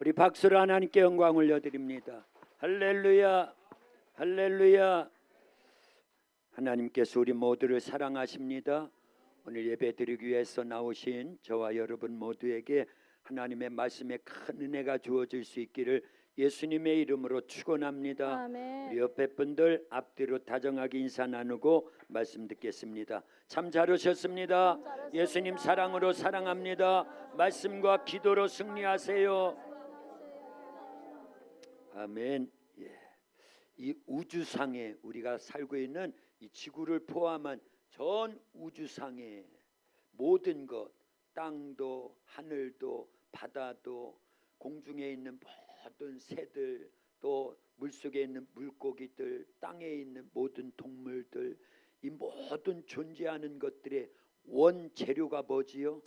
우리 박수로 하나님께 영광 올려드립니다. 할렐루야, 할렐루야. 하나님께서 우리 모두를 사랑하십니다. 오늘 예배드리기 위해서 나오신 저와 여러분 모두에게 하나님의 말씀에 큰 은혜가 주어질 수 있기를 예수님의 이름으로 축원합니다. 아멘. 우리 옆에 분들 앞뒤로 다정하게 인사 나누고 말씀 듣겠습니다. 참 잘 오셨습니다. 예수님 사랑으로 사랑합니다. 말씀과 기도로 승리하세요. 아멘. 예. 이 우주상에 우리가 살고 있는 이 지구를 포함한 전 우주상의 모든 것, 땅도 하늘도 바다도 공중에 있는 모든 새들, 또 물속에 있는 물고기들, 땅에 있는 모든 동물들, 이 모든 존재하는 것들의 원재료가 뭐지요?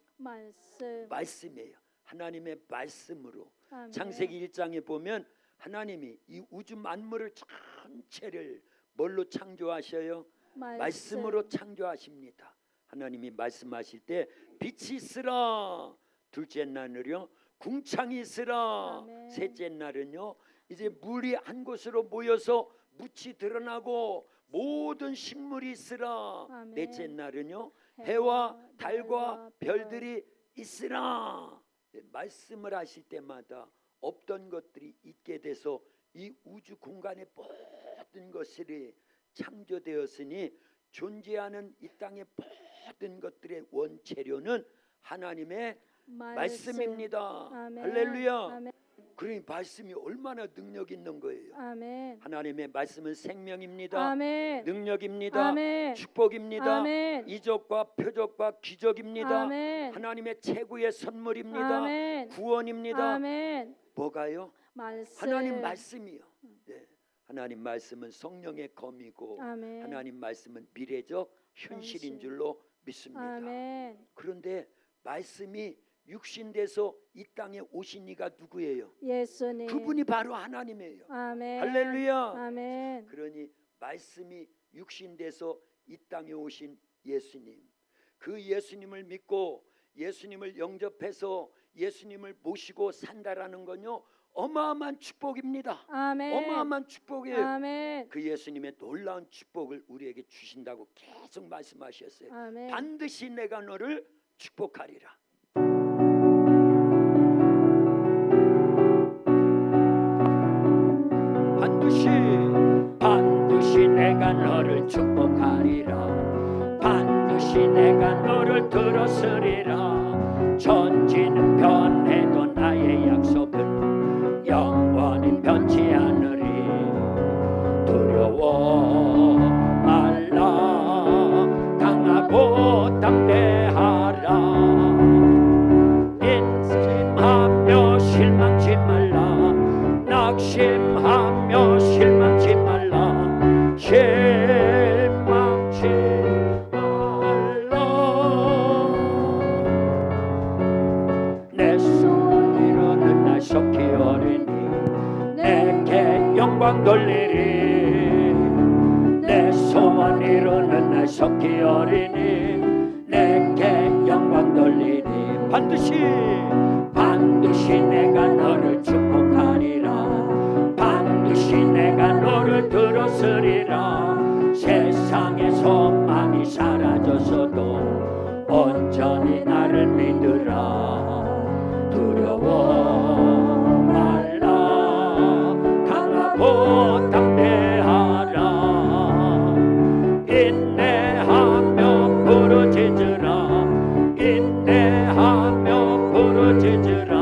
말씀이에요. 하나님의 말씀으로. 아멘. 창세기 1장에 보면 하나님이 이 우주 만물을 전체를 뭘로 창조하셔요? 말씀으로 창조하십니다. 하나님이 말씀하실 때 빛이 있으라. 둘째 날은요 궁창이 있으라. 아멘. 셋째 날은요 이제 물이 한 곳으로 모여서 묻이 드러나고 모든 식물이 있으라. 아멘. 넷째 날은요 해와 달과 별들이 있으라. 말씀을 하실 때마다 없던 것들이 있게 돼서 이 우주 공간의 모든 것들이 창조되었으니 존재하는 이 땅의 모든 것들의 원재료는 하나님의 말씀입니다. 아멘. 할렐루야. 아멘. 그러니 말씀이 얼마나 능력 있는 거예요. 아멘. 하나님의 말씀은 생명입니다. 아멘. 능력입니다. 아멘. 축복입니다. 아멘. 이적과 표적과 기적입니다. 아멘. 하나님의 최고의 선물입니다. 아멘. 구원입니다. 아멘. 뭐가요? 말씀. 하나님 말씀이요. 네. 하나님 말씀은 성령의 검이고 아멘. 하나님 말씀은 미래적 현실인 줄로 믿습니다. 아멘. 그런데 말씀이 육신돼서 이 땅에 오신 이가 누구예요? 예수님. 그분이 바로 하나님이에요. 아멘. 할렐루야. 아멘. 그러니 말씀이 육신돼서 이 땅에 오신 예수님, 그 예수님을 믿고 예수님을 영접해서 예수님을 모시고 산다라는 건요 어마어마한 축복입니다. 아멘. 어마어마한 축복이에요. 아멘. 그 예수님의 놀라운 축복을 우리에게 주신다고 계속 말씀하셨어요. 아멘. 반드시 내가 너를 축복하리라. 반드시 내가 너를 축복하리라. 반드시 내가 너를 들었으리라. 천지는 변해도 나의 약속은 영원히 변치 않으리. 두려워 말라. 강하고 담대하라. 인심하며 실망치 말라. 낙심하며 실망치 말라. 실망치 말라. 내 소원이로는 나 속히 어리니 내게 영광 돌리리. 내 소원이로는 나 속히 어리니 내게 영광 돌리리. 반드시 내가 너를 축복하리라. 반드시 내가 너를 들었으리라. 세상의 소망이 사라졌어도 온전히 나를 믿으라. 두려워 말라. 강하고 담대하라. 인내하며 부르짖으라. 인내하며 부르짖으라.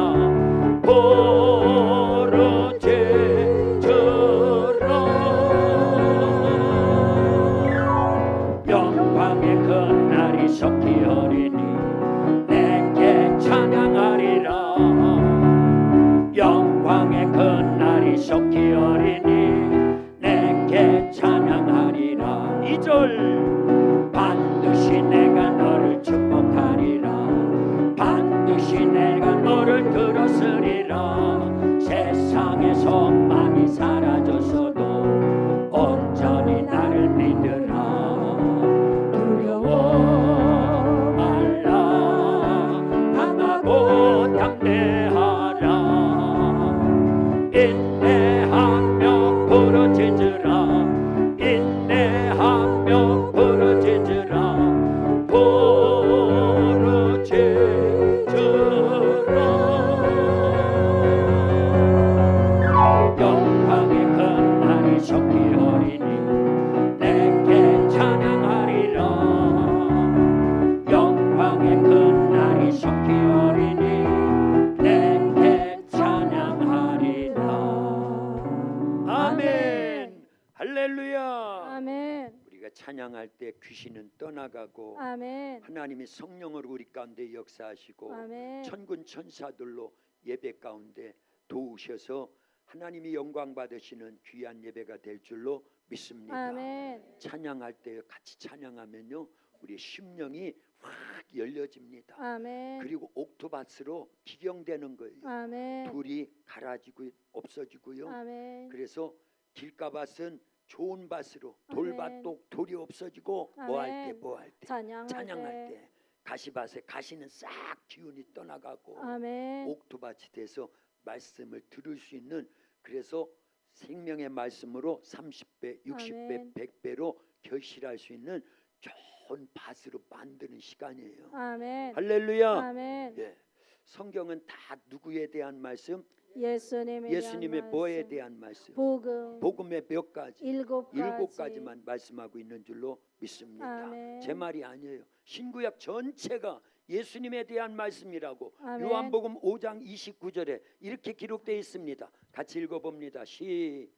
찬양할 때 귀신은 떠나가고 아멘. 하나님이 성령으로 우리 가운데 역사하시고 아멘. 천군 천사들로 예배 가운데 도우셔서 하나님이 영광 받으시는 귀한 예배가 될 줄로 믿습니다. 아멘. 찬양할 때 같이 찬양하면요 우리의 심령이 확 열려집니다. 아멘. 그리고 옥토밭으로 기경되는 거예요. 아멘. 돌이 갈아지고 없어지고요. 아멘. 그래서 길가밭은 좋은 밭으로 아멘. 돌밭도 돌이 없어지고 아멘. 뭐 할 때 찬양할 때. 가시밭에 가시는 싹 기운이 떠나가고 아멘. 옥토밭이 돼서 말씀을 들을 수 있는, 그래서 생명의 말씀으로 30배, 60배, 아멘. 100배로 결실할 수 있는 좋은 밭으로 만드는 시간이에요. 아멘. 할렐루야. 아멘. 예. 성경은 다 누구에 대한 말씀? 예수님에 예수님의 대한 뭐에 말씀. 대한 말씀? 복음 복음의 몇 가지? 일곱 가지만 말씀하고 있는 줄로 믿습니다. 아멘. 제 말이 아니에요. 신구약 전체가 예수님에 대한 말씀이라고 아멘. 요한복음 5장 29절에 이렇게 기록되어 있습니다. 같이 읽어봅니다. 시작.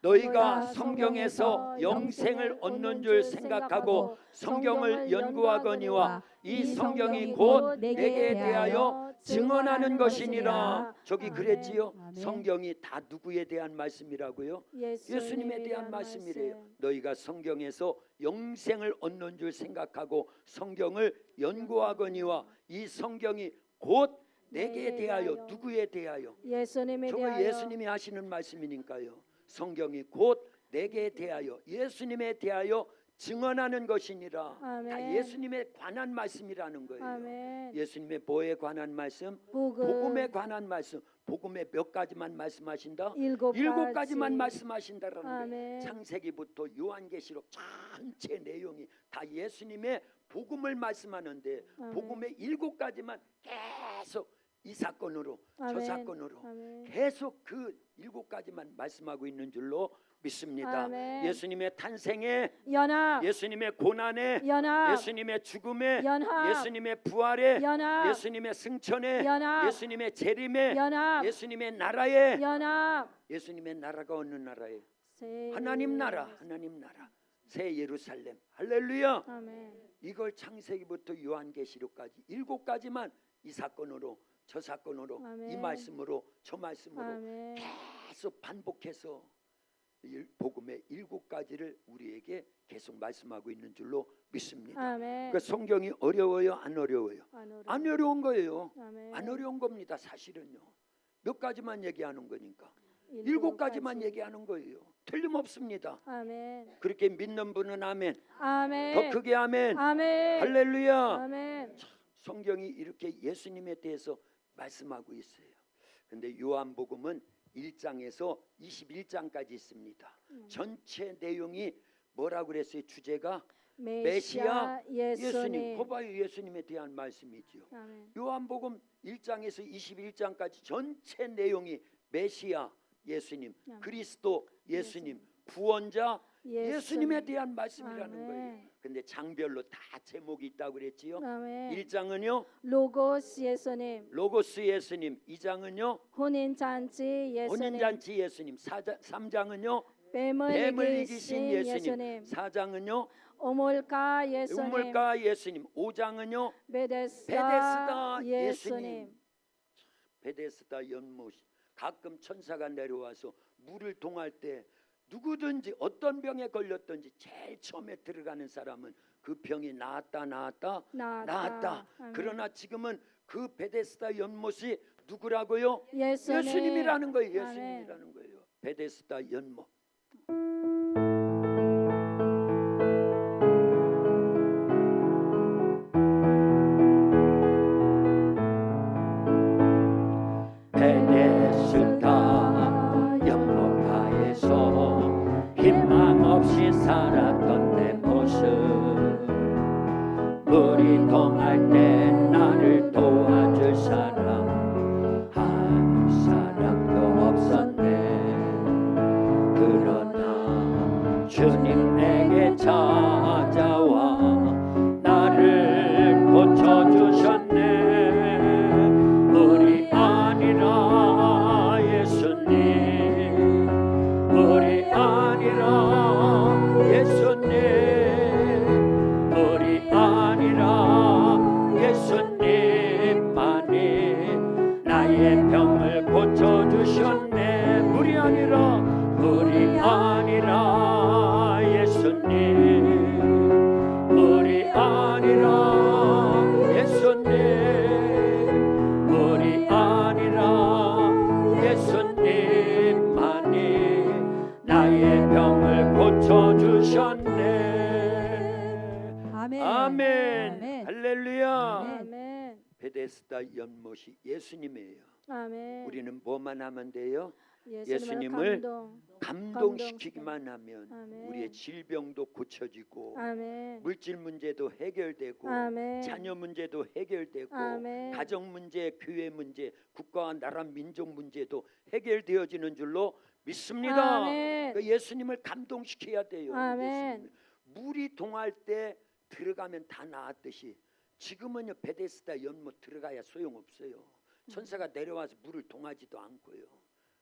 너희가 성경에서 영생을 얻는 줄 생각하고 성경을 연구하거니와 이 성경이 곧 내게 대하여 증언하는 것이니라. 저기 아멘. 그랬지요. 아멘. 성경이 다 누구에 대한 말씀이라고요? 예수님에 대한 말씀이래요. 너희가 성경에서 영생을 얻는 줄 생각하고 성경을 연구하거니와 이 성경이 곧 내게 대하여, 누구에 대하여? 예수님에 저거 대하여 예수님이 하시는 말씀이니까요. 성경이 곧 내게 대하여, 예수님에 대하여 증언하는 것이니라. 아멘. 다 예수님에 관한 말씀이라는 거예요. 아멘. 예수님의 뭐에 관한 말씀? 복음. 복음에 관한 말씀. 복음의 몇 가지만 말씀하신다? 일곱 가지만 가지. 말씀하신다라는 거예요. 아멘. 창세기부터 요한계시록 전체 내용이 다 예수님의 복음을 말씀하는데 아멘. 복음의 7가지만 계속 이 사건으로 저 아멘. 사건으로 아멘. 계속 그 7가지만 말씀하고 있는 줄로 믿습니다. 아멘. 예수님의 탄생에, 연합. 예수님의 고난에, 연합. 예수님의 죽음에, 연합. 예수님의 부활에, 연합. 예수님의 승천에, 연합. 예수님의 재림에, 연합. 예수님의 나라에. 연합. 예수님의 나라가 어느 나라예요? 새 하나님 나라, 하나님 나라, 새 예루살렘. 할렐루야. 아멘. 이걸 창세기부터 요한계시록까지 7가지만 이 사건으로 저 사건으로 아멘. 이 말씀으로 저 말씀으로 아멘. 계속 반복해서 복음의 7가지를 우리에게 계속 말씀하고 있는 줄로 믿습니다. 아멘. 그러니까 성경이 어려워요, 안 어려워요? 어려운. 안 어려운 거예요. 아멘. 안 어려운 겁니다. 사실은요. 몇 가지만 얘기하는 거니까. 일곱 7가지만 가지. 얘기하는 거예요. 틀림없습니다. 아멘. 그렇게 믿는 분은 아멘. 아멘. 더 크게 아멘. 아멘. 할렐루야. 아멘. 성경이 이렇게 예수님에 대해서 말씀하고 있어요. 근데 요한복음은 1장에서 21장까지 있습니다. 전체 내용이 뭐라고 그랬어요? 주제가 메시아 예수님. 봐봐요. 예수님에 대한 말씀이죠. 아멘. 요한복음 1장에서 21장까지 전체 내용이 메시아 예수님, 아멘. 그리스도 예수님, 구원자 예수님. 예수님에 대한 말씀이라는 아멘. 거예요. 근데 장별로 다 제목이 있다고 그랬지요. 아멘. 1장은요 로고스 예수님. 로고스 예수님, 2장은요 혼인잔치 예수님. 혼인잔치 예수님, 3장은요 뱀을 뱀을 이기신 이기신 예수님, 4장은요 오물가 예수님. 우물가 예수님, 5장은요 베데스다 베데스다 예수님. 예수님. 베데스다 연못, 가끔 천사가 내려와서 물을 통할 때 누구든지 어떤 병에 걸렸든지 제일 처음에 들어가는 사람은 그 병이 나았다. 아멘. 그러나 지금은 그 베데스다 연못이 누구라고요? 예수님. 예수님이라는 거예요. 아멘. 예수님이라는 거예요. 베데스다 연못. 베데스다 연못가에서 희망 없이 살았던 내 모습, 물이 동할 때 나를 도와줄 사람 한 사람도 없었네. 그러나 나의 병을 고쳐주셨네. 물이 아니라 예수님, 물이 아니라 예수님, 물이 아니라 예수님만이 나의 병을 고쳐주셨네. 아멘. 아멘. 아멘. 할렐루야. 아멘. 베데스다 연못이 예수님이에요. 아멘. 우리는 뭐만 하면 돼요? 예수님을 감동시키기만 하면 아멘. 우리의 질병도 고쳐지고 아멘. 물질 문제도 해결되고 아멘. 자녀 문제도 해결되고 아멘. 가정 문제, 교회 문제, 국가와 나라 민족 문제도 해결되어지는 줄로 믿습니다. 아멘. 그 예수님을 감동시켜야 돼요. 아멘. 예수님. 물이 동할 때 들어가면 다 나았듯이 지금은요 베데스다 연못 들어가야 소용없어요. 천사가 내려와서 물을 동하지도 않고요.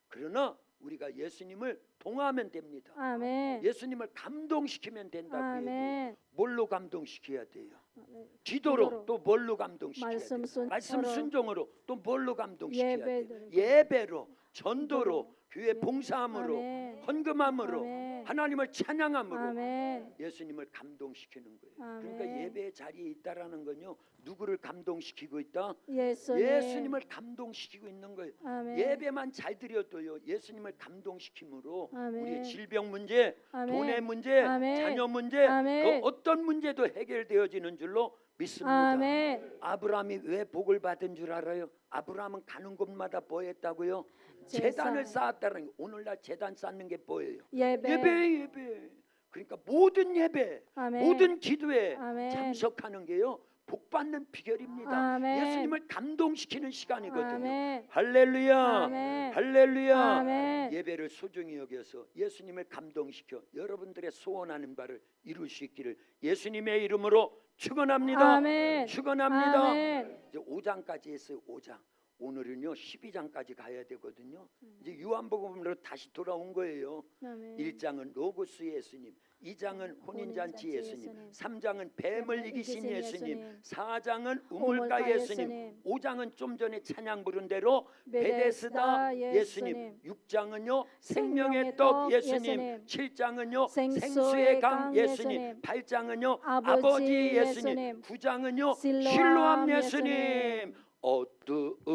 그러나 우리가 예수님을 동하면 됩니다. 아멘. 예수님을 감동시키면 된다고요. 아멘. 뭘로 감동시켜야 돼요? 아멘. 기도로 기도로. 또 뭘로 감동시켜야 말씀 돼요? 순종으로. 말씀 순종으로 또 뭘로 감동시켜야 돼요? 예배드리고. 예배로, 전도로, 교회 봉사함으로, 아멘. 헌금함으로, 아멘. 하나님을 찬양함으로 아멘. 예수님을 감동시키는 거예요. 아멘. 그러니까 예배의 자리에 있다라는 건요 누구를 감동시키고 있다? 예수님. 예수님을 감동시키고 있는 거예요. 아멘. 예배만 잘 드려도요 예수님을 감동시킴으로 아멘. 우리의 질병 문제, 아멘. 돈의 문제, 아멘. 자녀 문제, 아멘. 그 어떤 문제도 해결되어지는 줄로 믿습니다. 아멘. 아브라함이 왜 복을 받은 줄 알아요? 아브라함은 가는 곳마다 뭐 했다고요? 제단을 쌓았다는 게 오늘날 제단 쌓는 게 뭐예요? 예배. 예배. 그러니까 모든 예배, 아멘. 모든 기도에 아멘. 참석하는 게요 복 받는 비결입니다. 아멘. 예수님을 감동시키는 시간이거든요. 아멘. 할렐루야. 아멘. 할렐루야. 아멘. 예배를 소중히 여겨서 예수님을 감동시켜 여러분들의 소원하는 바를 이룰 수 있기를 예수님의 이름으로 축원합니다. 아멘. 축원합니다. 아멘. 이제 5장까지 했어요. 5장. 오늘은요 12장까지 가야 되거든요. 이제 요한복음으로 다시 돌아온 거예요. 아멘. 1장은 로고스 예수님, 2장은 혼인잔치 예수님, 예수님, 3장은 뱀을 이기신 이기신 예수님, 예수님, 4장은 우물가 우물가 예수님, 예수님, 5장은 좀 전에 찬양 부른 대로 베데스다 베데스다 예수님, 예수님, 6장은요 생명의 생명의 떡 떡 예수님, 예수님, 7장은요 생수의 생수의 강 강 예수님, 예수님, 8장은요 아버지 아버지 예수님, 예수님, 9장은요 실로암 실로암 예수님. 예수님. 어두운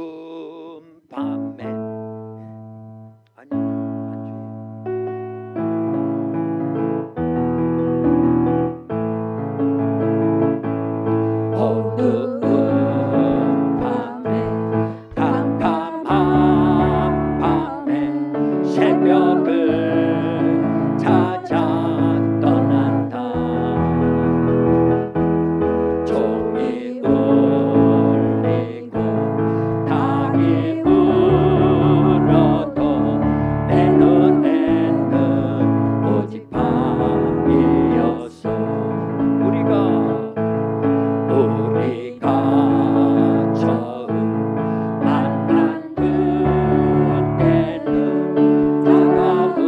밤에 아니 한 주에 어두운 밤에 깜깜한 밤에 새벽을 찾아 떠난다. 종이 울리고 닭이 울어도 내 눈에는 오직 밤이었어. 우리가 처음 만난 그때는 차가운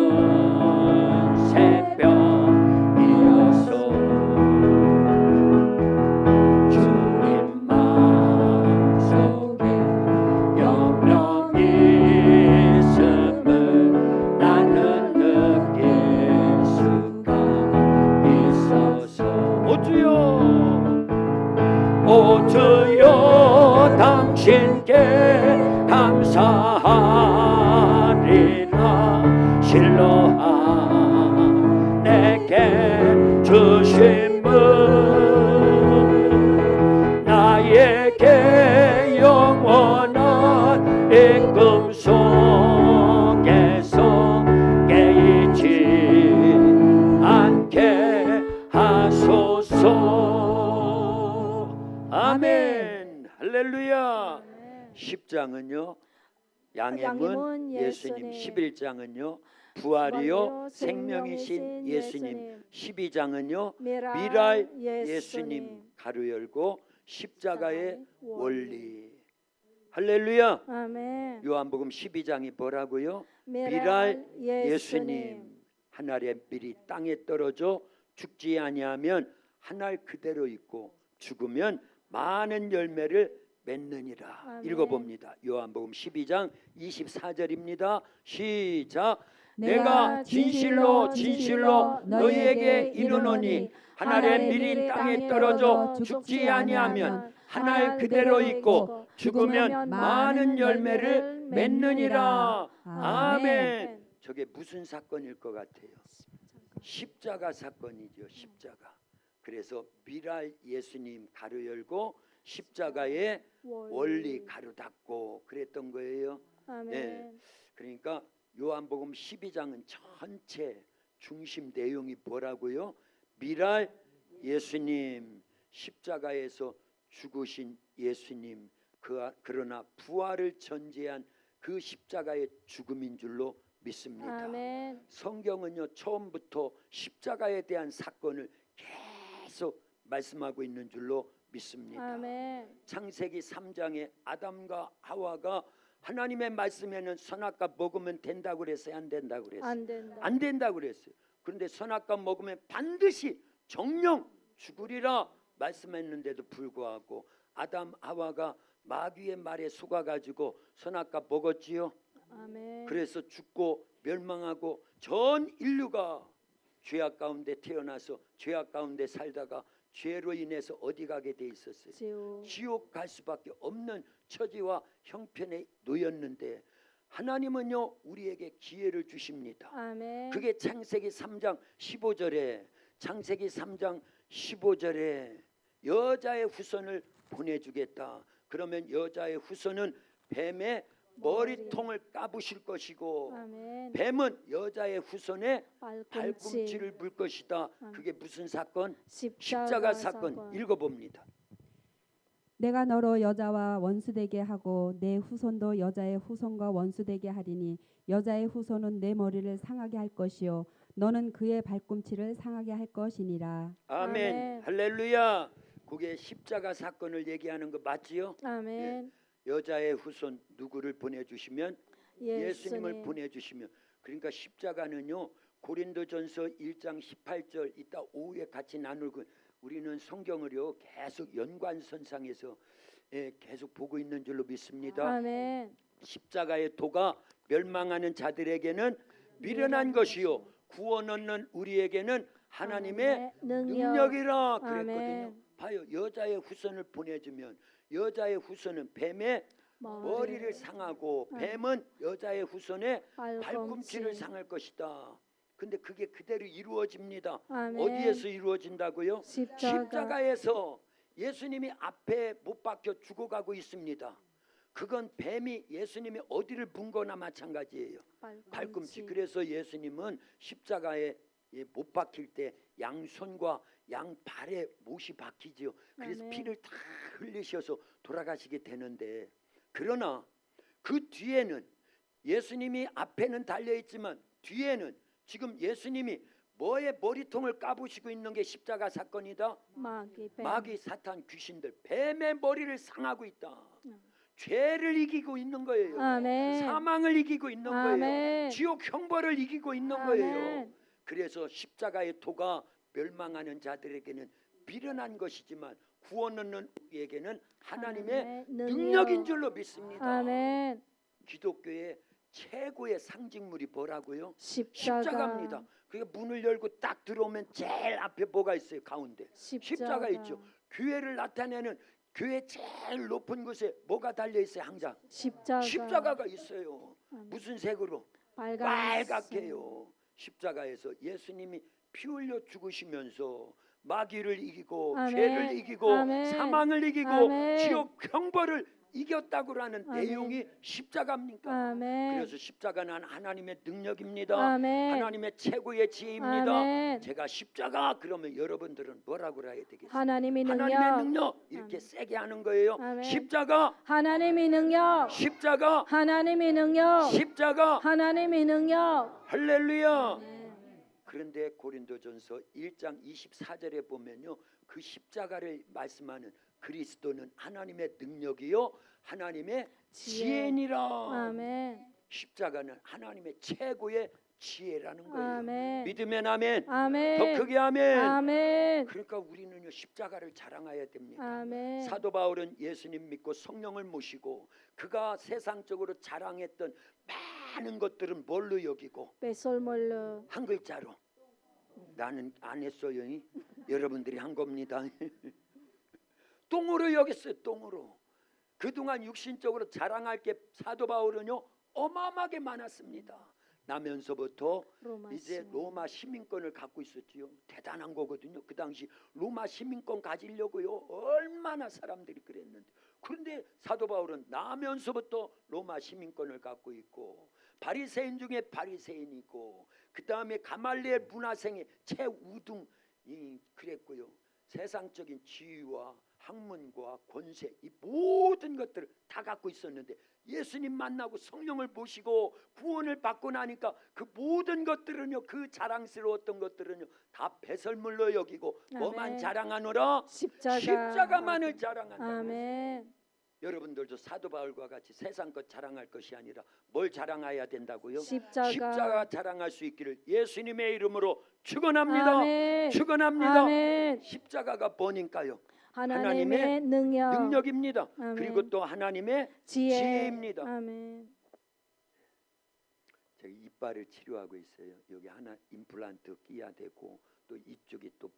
새벽이었어. 주님 마음속에 영영 있음을 나는 느낄 수가 있어서 오 주여 당신께 감사하리라. 실로암 내게 주신 분 나에게 영원한 이꿈 속에서 깨이지 않게 하소서. 아멘. 할렐루야. 10장은요 양임은 예수님, 11장은요 부활이요 생명이신 예수님, 12장은요 미랄 예수님 가로 열고 십자가의 원리. 할렐루야. 아멘. 요한복음 12장이 뭐라고요? 미랄 예수님. 한 알의 밀이 땅에 떨어져 죽지 아니하면 한 알 그대로 있고 죽으면 많은 열매를 맺느니라. 아멘. 읽어봅니다. 요한복음 12장 24절입니다. 시작. 내가 진실로 진실로 너희에게 이르노니 한 알에 밀이 땅에 떨어져 죽지 아니하면 한 알 그대로 있고 죽으면 많은 열매를 맺느니라. 아멘. 저게 무슨 사건일 것 같아요? 십자가 사건이죠. 십자가. 그래서 미랄 예수님 가루 열고 십자가에 원리 가루 닫고 그랬던 거예요. 아멘. 네. 그러니까 요한복음 12장은 전체 중심 내용이 뭐라고요? 미랄 예수님, 십자가에서 죽으신 예수님, 그러나 부활을 전제한 그 십자가의 죽음인 줄로 믿습니다. 아멘. 성경은요 처음부터 십자가에 대한 사건을 계속 말씀하고 있는 줄로 믿습니다. 아멘. 창세기 3장에 아담과 하와가 하나님의 말씀에는 선악과 먹으면 된다고 그랬어요? 안 된다고 그랬어요? 안 된다. 안 된다고 그랬어요. 그런데 선악과 먹으면 반드시 정령 죽으리라 말씀했는데도 불구하고 아담 하와가 마귀의 말에 속아가지고 선악과 먹었지요. 아멘. 그래서 죽고 멸망하고 전 인류가 죄악 가운데 태어나서 죄악 가운데 살다가 죄로 인해서 어디 가게 돼 있었어요? 지옥 갈 수밖에 없는 처지와 형편에 놓였는데 하나님은요 우리에게 기회를 주십니다. 아멘. 그게 창세기 3장 15절에 창세기 3장 15절에 여자의 후손을 보내주겠다. 그러면 여자의 후손은 뱀의 머리통을 까부실 것이고 아멘. 뱀은 여자의 후손의 발꿈치. 발꿈치를 물 것이다. 그게 무슨 사건? 십자가 십자가 사건. 읽어봅니다. 내가 너로 여자와 원수되게 하고 내 후손도 여자의 후손과 원수되게 하리니 여자의 후손은 내 머리를 상하게 할 것이요 너는 그의 발꿈치를 상하게 할 것이니라. 아멘. 아멘. 할렐루야. 그게 십자가 사건을 얘기하는 거 맞지요? 아멘. 여자의 후손 누구를 보내주시면 예수님을 예수님. 보내주시면 그러니까 십자가는요 고린도전서 1장 18절 이따 오후에 같이 나누고 우리는 성경을요 계속 연관선상에서 계속 보고 있는 줄로 믿습니다. 아멘. 십자가의 도가 멸망하는 자들에게는 미련한 것이요 구원 얻는 우리에게는 하나님의 능력이라 그랬거든요. 아멘. 봐요. 여자의 후손을 보내주면 여자의 후손은 뱀의 머리를 상하고 뱀은 여자의 후손의 발꿈치를 상할 것이다. 근데 그게 그대로 이루어집니다. 아멘. 어디에서 이루어진다고요? 십자가에서 예수님이 앞에 못 박혀 죽어가고 있습니다. 그건 뱀이 예수님이 어디를 문 거나 마찬가지예요. 발꿈치. 그래서 예수님은 십자가에 못 박힐 때 양손과 양발에 못이 박히죠. 그래서 아멘. 피를 다 흘리셔서 돌아가시게 되는데 그러나 그 뒤에는 예수님이 앞에는 달려있지만 뒤에는 지금 예수님이 뭐의 머리통을 까부시고 있는 게 십자가 사건이다. 마귀 사탄 귀신들 뱀의 머리를 상하고 있다. 죄를 이기고 있는 거예요. 아멘. 사망을 이기고 있는 아멘. 거예요. 지옥 형벌을 이기고 있는 아멘. 거예요. 그래서 십자가의 도가 멸망하는 자들에게는 미련한 것이지만 구원 얻는 우리에게는 하나님의 능력인 줄로 믿습니다. 아멘. 기독교의 최고의 상징물이 뭐라고요? 십자가. 십자가입니다. 그게 문을 열고 딱 들어오면 제일 앞에 뭐가 있어요? 가운데 십자가 있죠. 교회를 나타내는 교회 제일 높은 곳에 뭐가 달려 있어요? 항상 십자가가 있어요. 무슨 색으로? 빨갛게요. 십자가에서 예수님이 피 흘려 죽으시면서 마귀를 이기고 아멘. 죄를 이기고 아멘. 사망을 이기고 아멘. 지옥 형벌을 이겼다고라는 아멘. 내용이 십자가입니까? 아멘. 그래서 십자가는 하나님의 능력입니다. 아멘. 하나님의 최고의 지혜입니다. 아멘. 제가 십자가 그러면 여러분들은 뭐라고 해야 되겠어요? 하나님의 하나님의 능력 이렇게 아멘. 세게 하는 거예요. 아멘. 십자가 하나님의 능력. 십자가 하나님의 능력. 십자가 하나님의 능력. 할렐루야. 네. 그런데 고린도전서 1장 24절에 보면요. 그 십자가를 말씀하는 그리스도는 하나님의 능력이요 하나님의 지혜니라. 아멘. 십자가는 하나님의 최고의 지혜라는 거예요. 아멘. 믿으면 아멘. 아멘. 더 크게 아멘. 아멘. 그러니까 우리는요 십자가를 자랑해야 됩니다. 아멘. 사도 바울은 예수님 믿고 성령을 모시고 그가 세상적으로 자랑했던 많은 것들은 뭘로 여기고 배설물로. 한 글자로 나는 안 했어요. 여러분들이 한 겁니다. 똥으로 여겼어요. 똥으로. 그동안 육신적으로 자랑할 게 사도 바울은요 어마어마하게 많았습니다. 나면서부터 로마 이제 시민. 로마 시민권을 갖고 있었지요. 대단한 거거든요. 그 당시 로마 시민권 가지려고요 얼마나 사람들이 그랬는데, 그런데 사도 바울은 나면서부터 로마 시민권을 갖고 있고 바리새인 중에 바리새인이고 그 다음에 가말리엘 문화생의 최우등이 그랬고요. 세상적인 지위와 학문과 권세 이 모든 것들을 다 갖고 있었는데 예수님 만나고 성령을 모시고 구원을 받고 나니까 그 모든 것들은요 그 자랑스러웠던 것들은요 다 배설물로 여기고 뭐만 아멘. 자랑하노라? 십자가. 십자가만을 자랑한다. 아멘. 여러분들도 사도 바울과 같이 세상 것 자랑할 것이 아니라 뭘 자랑해야 된다고요? 십자가. 십자가 자랑할 수 있기를 예수님의 이름으로 축원합니다. 아멘. 축원합니다. 아멘. 십자가가 뭐니까요? 하나님의 능력. 능력입니다. 아멘. 그리고 또 하나님의 지혜. 지혜입니다. 아멘. 제가 이빨을 치료하고 있어요. 여기 하나 임플란트 끼야 되고 또 이쪽이 또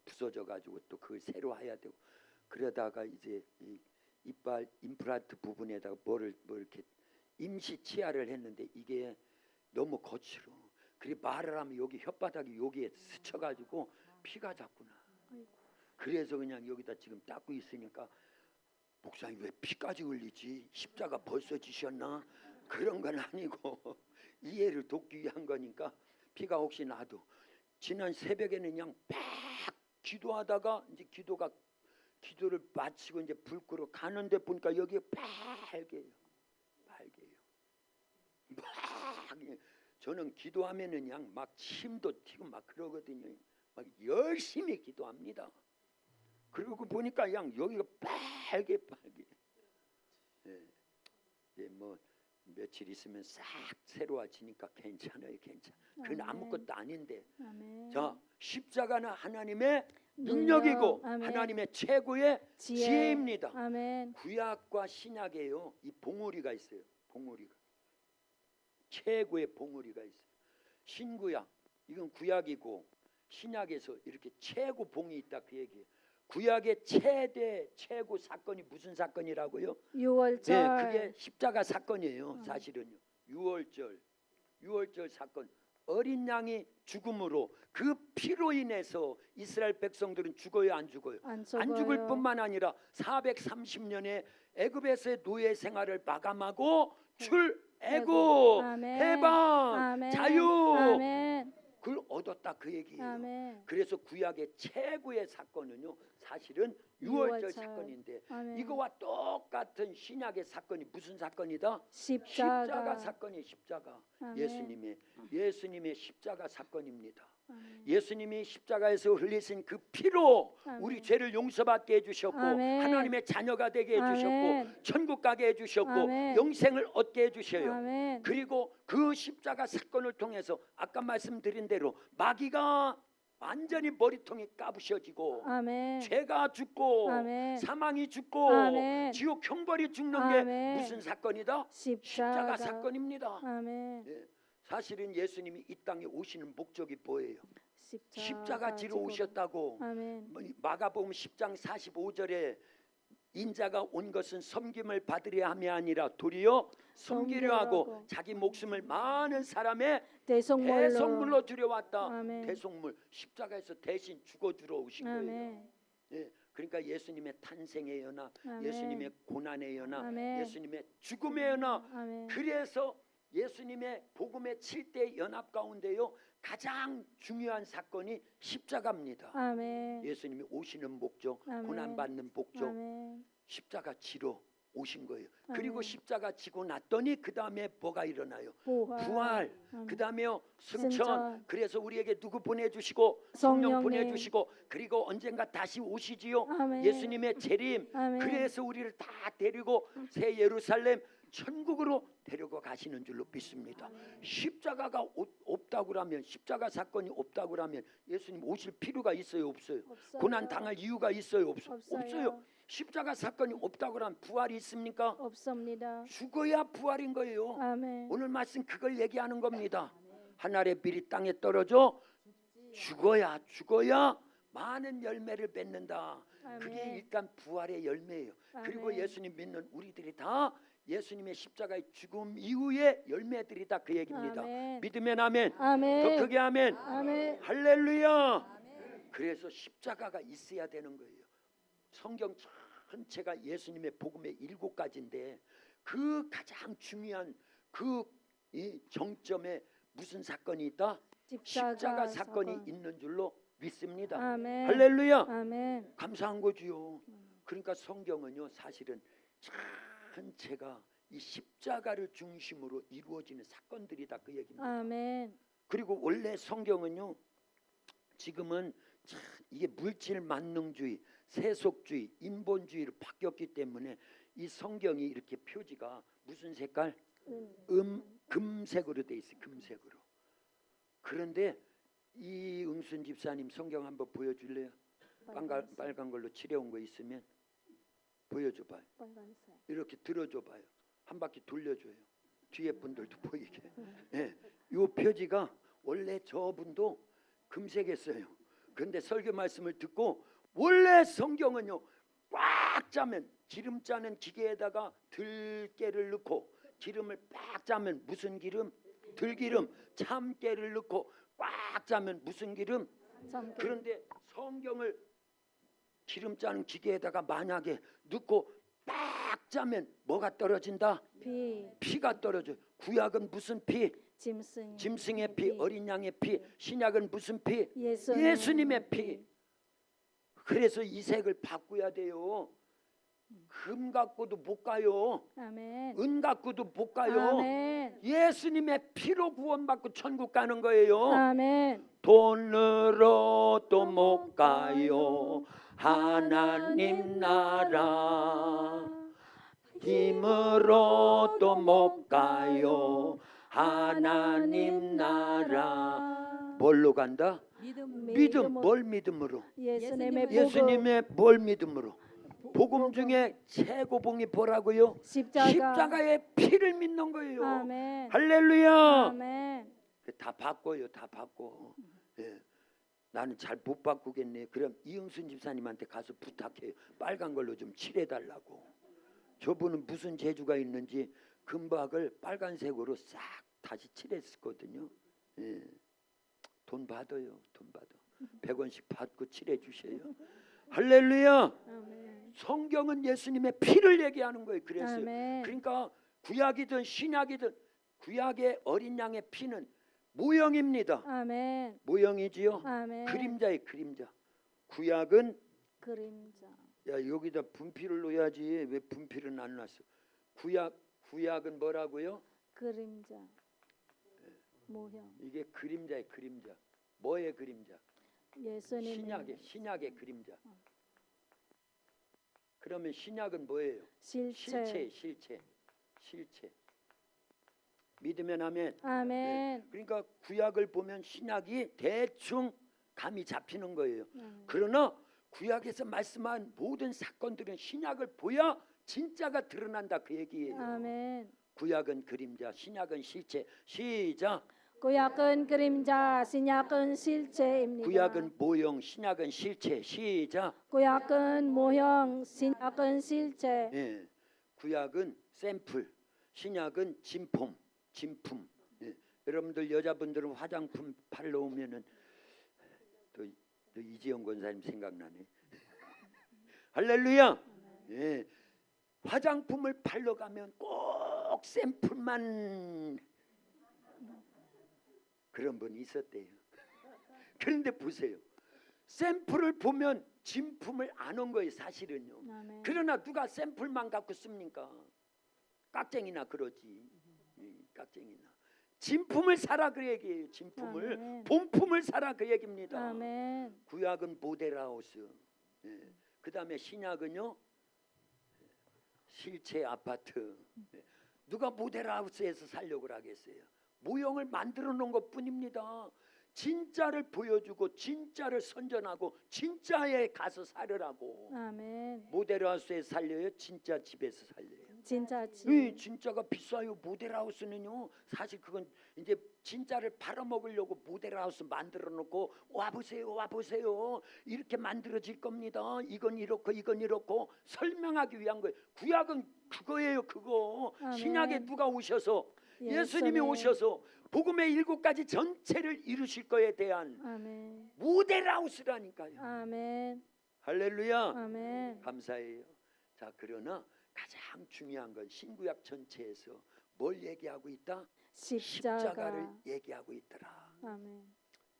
부서져 가지고 또 그걸 새로 해야 되고 그러다가 이제 이 이빨 임플란트 부분에다가 뭘 이렇게 임시 치아를 했는데 이게 너무 거칠어. 그래 말을 하면 여기 혓바닥이 여기에 스쳐가지고 피가 자꾸나. 그래서 그냥 여기다 지금 닦고 있으니까 목사님 왜 피까지 흘리지? 십자가 벌써 지셨나? 그런 건 아니고 이해를 돕기 위한 거니까 피가 혹시 나도. 지난 새벽에는 그냥 막 기도하다가 이제 기도를 마치고 이제 불 끄러 가는데 보니까 여기에 빨개요. 막 저는 기도하면은 그냥 막 침도 튀고 막 그러거든요. 막 열심히 기도합니다. 그러고 보니까 그냥 여기가 빨개. 예, 뭐 며칠 있으면 싹 새로워지니까 괜찮아요. 그건 아멘. 아무것도 아닌데. 아멘. 자, 십자가는 하나님의 능력이고 아멘. 하나님의 최고의 지혜입니다. 아멘. 구약과 신약에요 이 봉우리가 있어요. 봉우리가 최고의 봉우리가 있어요. 신구약 이건 구약이고 신약에서 이렇게 최고 봉이 있다 그 얘기예요. 구약의 최고 사건이 무슨 사건이라고요? 유월절. 네, 그게 십자가 사건이에요. 사실은요. 유월절 사건. 어린 양이 죽음으로 그 피로 인해서 이스라엘 백성들은 죽어요, 안 죽어요? 안 안 죽을 뿐만 아니라 430년의 애굽에서의 노예 생활을 마감하고 출애굽, 아멘. 해방, 아멘. 자유 아멘. 그걸 얻었다 그 얘기예요. 아멘. 그래서 구약의 최고의 사건은요 사실은 유월절 사건인데 아멘. 이거와 똑같은 신약의 사건이 무슨 사건이다? 십자가. 사건이 십자가. 아멘. 예수님의 십자가 사건입니다. 아멘. 예수님이 십자가에서 흘리신 그 피로 아멘. 우리 죄를 용서받게 해주셨고 아멘. 하나님의 자녀가 되게 해주셨고 아멘. 천국 가게 해주셨고 아멘. 영생을 얻게 해주셔요. 아멘. 그리고 그 십자가 사건을 통해서 아까 말씀드린 대로 마귀가 완전히 머리통이 까부셔지고 아멘. 죄가 죽고 아멘. 사망이 죽고 아멘. 지옥 형벌이 죽는 아멘. 게 무슨 사건이다? 십자가 사건입니다. 아멘. 예, 사실은 예수님이 이 땅에 오시는 목적이 뭐예요? 십자가 지러 지고. 오셨다고. 아멘. 마가복음 10장 45절에 인자가 온 것은 섬김을 받으려 함이 아니라 도리어 섬기려 하고 섬기려고. 자기 목숨을 많은 사람의 대속물로. 대속물로 들여왔다. 아멘. 대속물 십자가에서 대신 죽어주러 오신 거예요. 아멘. 예, 그러니까 예수님의 탄생의 연합, 아멘. 예수님의 고난의 연합, 아멘. 예수님의 죽음의 연합. 아멘. 그래서 예수님의 복음의 7대 연합 가운데요 가장 중요한 사건이 십자가입니다. 아멘. 예수님이 오시는 목적, 아멘. 고난받는 목적, 아멘. 십자가 지러 오신 거예요. 아멘. 그리고 십자가 지고 났더니 그 다음에 뭐가 일어나요? 부활. 아멘. 그 다음에요 승천. 승천. 그래서 우리에게 누구 보내주시고 성령 성령님. 보내주시고 그리고 언젠가 다시 오시지요. 아멘. 예수님의 재림. 아멘. 그래서 우리를 다 데리고 새 예루살렘 천국으로 데리고 가시는 줄로 믿습니다. 십자가가 없다고 하면, 십자가 사건이 없다고 하면 예수님 오실 필요가 있어요, 없어요? 없어요. 고난 당할 이유가 있어요, 없어요? 없어요. 없어요. 십자가 사건이 없다고 하면 부활이 있습니까? 없습니다. 죽어야 부활인 거예요. 아멘. 오늘 말씀 그걸 얘기하는 겁니다. 하늘의 빌이 땅에 떨어져 죽어야 많은 열매를 맺는다. 그게 아멘. 일단 부활의 열매예요. 그리고 아멘. 예수님 믿는 우리들이 다 예수님의 십자가의 죽음 이후의 열매들이다, 그 얘기입니다. 아멘. 믿으면 아멘. 아멘. 더 크게 아멘. 아멘. 할렐루야. 그래서 십자가가 있어야 되는 거예요. 성경 전체가 예수님의 복음의 7가지인데 그 가장 중요한 이 정점에 무슨 사건이 있다? 십자가 사건이 있는 줄로 믿습니다. 아멘. 할렐루야. 아멘. 감사한 거지요. 그러니까 성경은요, 사실은 전체가 이 십자가를 중심으로 이루어지는 사건들이다, 그 얘기입니다. 아멘. 그리고 원래 성경은요, 지금은 이게 물질 만능주의, 세속주의, 인본주의로 바뀌었기 때문에 이 성경이 이렇게 표지가 무슨 색깔? 금색으로 돼 있어요. 금색으로. 그런데 이응순 집사님 성경 한번 보여줄래요? 빨간 걸로 칠해온 거 있으면 보여줘봐요. 빨간색. 이렇게 들어줘봐요. 한 바퀴 돌려줘요. 뒤에 분들도 보이게. 예, 이 표지가 원래 저분도 금색했어요. 그런데 설교 말씀을 듣고 원래 성경은요, 꽉 짜면 기름 짜는 기계에다가 들깨를 넣고 기름을 꽉 짜면 무슨 기름? 들기름. 참깨를 넣고 꽉 짜면 무슨 기름? 참깨. 그런데 성경을 기름 짜는 기계에다가 만약에 넣고 딱 짜면 뭐가 떨어진다? 피. 피가 떨어져. 구약은 무슨 피? 짐승의 피, 어린 양의 피. 신약은 무슨 피? 예수님의 피. 그래서 이 색을 바꿔야 돼요. 금 갖고도 못 가요. 아멘. 은 갖고도 못 가요. 아멘. 예수님의 피로 구원받고 천국 가는 거예요. 아멘. 돈으로도 못 가요. 하나님 나라. 힘으로도 못 가요. 하나님 나라. 뭘로 간다? 믿음. 뭘 믿음으로? 예수님의 뭘 믿음으로? 복음 중에 최고봉이 뭐라고요? 십자가의 피를 믿는 거예요. 아멘. 할렐루야. 아멘. 다 바꿔요. 다 바꿔. 예. 나는 잘 못 바꾸겠네. 그럼 이응순 집사님한테 가서 부탁해요. 빨간 걸로 좀 칠해달라고. 저분은 무슨 재주가 있는지 금박을 빨간색으로 싹 다시 칠했었거든요. 예. 돈 받아요. 돈 받아. 100원씩 받고 칠해 주세요. 할렐루야. 아멘. 성경은 예수님의 피를 얘기하는 거예요. 그래서 아멘. 그러니까 구약이든 신약이든 구약의 어린 양의 피는 모형입니다. 아멘. 모형이지요. 아멘. 그림자의 그림자. 구약은 그림자. 야, 여기다 분필을 넣어야지. 왜 분필은 안 놨어? 구약은 뭐라고요? 그림자. 모형. 이게 그림자의 그림자. 뭐의 그림자? 예수님의 신약의 그림자. 그러면 신약은 뭐예요? 실체. 실체. 믿으면 아멘. 아멘. 네. 그러니까 구약을 보면 신약이 대충 감이 잡히는 거예요. 그러나 구약에서 말씀한 모든 사건들은 신약을 보야 진짜가 드러난다, 그 얘기예요. 아멘. 구약은 그림자, 신약은 실체. 시작. 구약은 그림자, 신약은 실체입니다. 구약은 모형, 신약은 실체. 시작. 구약은 모형, 신약은 실체. 예. 구약은 샘플, 신약은 진품. 예. 여러분들 여자분들은 화장품 팔러 오면은 또 이지영 권사님 생각나네. 할렐루야. 예. 화장품을 팔러 가면 꼭 샘플만 그런 분이 있었대요. 그런데 보세요. 샘플을 보면 진품을 아는 거예요, 사실은요. 아멘. 그러나 누가 샘플만 갖고 씁니까? 깍쟁이나 그러지. 깍쟁이나. 진품을 사라, 그 얘기예요. 진품을. 아멘. 본품을 사라, 그 얘기입니다. 아멘. 구약은 모델하우스. 예. 그 다음에 신약은요, 실체 아파트. 예. 누가 모델하우스에서 살려고 하겠어요? 모형을 만들어 놓은 것뿐입니다. 진짜를 보여주고 진짜를 선전하고 진짜에 가서 살으라고. 아멘. 모델하우스에 살려요? 진짜 집에서 살려요? 진짜 집. 이 진짜가 비싸요. 모델하우스는요. 사실 그건 이제 진짜를 팔아먹으려고 모델하우스 만들어 놓고 와보세요, 와보세요. 이렇게 만들어질 겁니다. 이건 이렇고 이건 이렇고 설명하기 위한 거예요. 구약은 그거예요. 그거. 아멘. 신약에 누가 오셔서 예수님이 예수님. 오셔서 복음의 7가지 전체를 이루실 거에 대한 아멘. 모델하우스라니까요. 아멘. 할렐루야. 아멘. 감사해요. 자, 그러나 가장 중요한 건 신구약 전체에서 뭘 얘기하고 있다? 십자가를 십자가. 얘기하고 있더라. 아멘.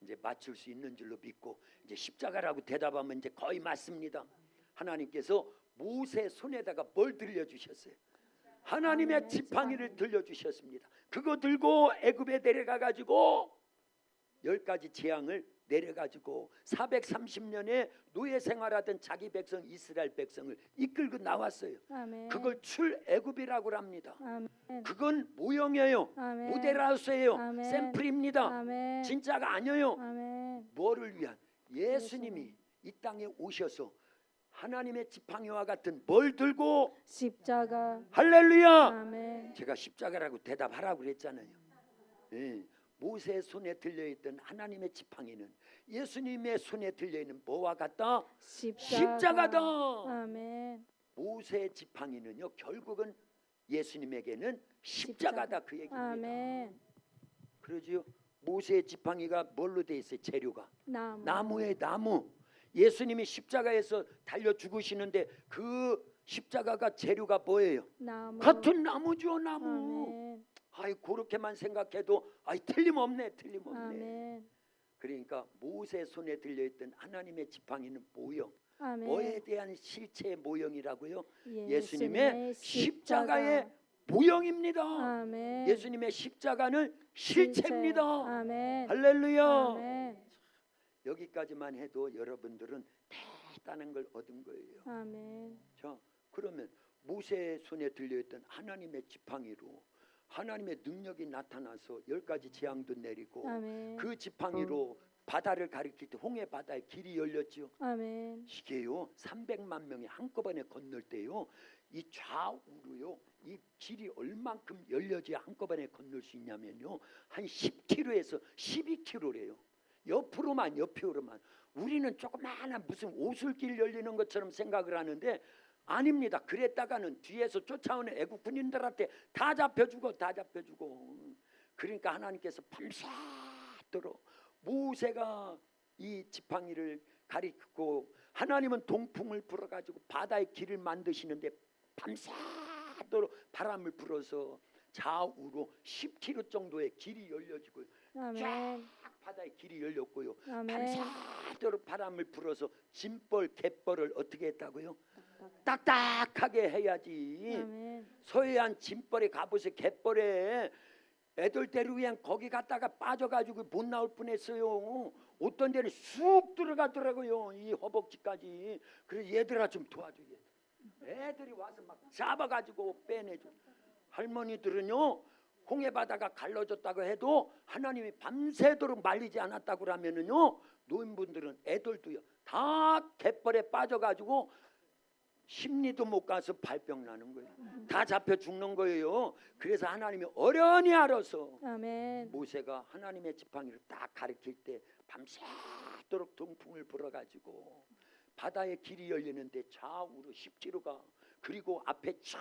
이제 맞출 수 있는 줄로 믿고 이제 십자가라고 대답하면 이제 거의 맞습니다. 하나님께서 모세 손에다가 뭘 들려주셨어요? 하나님의 아멘. 지팡이를 들려주셨습니다. 그거 들고 애굽에 내려가 가지고 10가지 재앙을 내려가지고 430년에 노예 생활하던 자기 백성 이스라엘 백성을 이끌고 나왔어요. 아멘. 그걸 출애굽이라고 합니다. 아멘. 그건 모형이에요. 아멘. 모델하우스예요. 아멘. 샘플입니다. 아멘. 진짜가 아니에요. 아멘. 뭐를 위한? 예수님이 이 땅에 오셔서 하나님의 지팡이와 같은 뭘 들고 십자가. 할렐루야. 아멘. 제가 십자가라고 대답하라고 그랬잖아요. 예. 모세의 손에 들려있던 하나님의 지팡이는 예수님의 손에 들려있는 뭐와 같다? 십자가다. 아멘. 모세의 지팡이는요 결국은 예수님에게는 십자가다 그 얘기입니다. 아멘. 그러지요. 모세의 지팡이가 뭘로 돼 있어요? 재료가 나무. 나무의 나무. 예수님이 십자가에서 달려 죽으시는데 그 십자가가 재료가 뭐예요? 나무. 같은 나무죠. 나무. 아멘. 아이 그렇게만 생각해도 아이 틀림없네. 틀림없네. 아멘. 그러니까 모세 손에 들려있던 하나님의 지팡이는 모형. 아멘. 뭐에 대한 실체의 모형이라고요? 예수님의 예수님의 십자가의 십자가. 모형입니다. 아멘. 예수님의 십자가는 실체입니다. 아멘. 할렐루야. 아멘. 여기까지만 해도 여러분들은 대단한 걸 얻은 거예요. 아멘. 자, 그러면 모세의 손에 들려있던 하나님의 지팡이로 하나님의 능력이 나타나서 10가지 재앙도 내리고 아멘. 그 지팡이로 바다를 가리킬 때 홍해 바다에 길이 열렸지요. 아멘. 이게요 300만 명이 한꺼번에 건널 때요 이 좌우로요 이 길이 얼만큼 열려져야 한꺼번에 건널 수 있냐면요 한 10km에서 12km래요. 옆으로만 우리는 조그마한 무슨 오솔길 열리는 것처럼 생각을 하는데 아닙니다. 그랬다가는 뒤에서 쫓아오는 애국 군인들한테 다 잡혀주고 그러니까 하나님께서 밤새도록 모세가 이 지팡이를 가리키고 하나님은 동풍을 불어가지고 바다의 길을 만드시는데 밤새도록 바람을 불어서 좌우로 10km 정도의 길이 열려지고요. 아멘. 쫙 바다의 길이 열렸고요. 아멘. 밤새도록 바람을 불어서 짐벌 갯벌을 어떻게 했다고요? 딱딱하게 해야지. 아멘. 서해안 짐벌에 가보세요. 갯벌에 애들 데리고 그냥 거기 갔다가 빠져가지고 못 나올 뻔했어요. 어떤 데는 쑥 들어가더라고요. 이 허벅지까지. 그래서 얘들아 좀 도와줘. 애들이 와서 막 잡아가지고 빼내줘. 할머니들은요 홍해 바다가 갈라졌다고 해도 하나님이 밤새도록 말리지 않았다고 하면은요 노인분들은 애들도요 다 갯벌에 빠져가지고 심리도 못 가서 발병 나는 거예요. 다 잡혀 죽는 거예요. 그래서 하나님이 어련히 알아서 아멘. 모세가 하나님의 지팡이를 딱 가리킬 때 밤새도록 동풍을 불어가지고 바다에 길이 열리는데 좌우로 10km가 그리고 앞에 쫙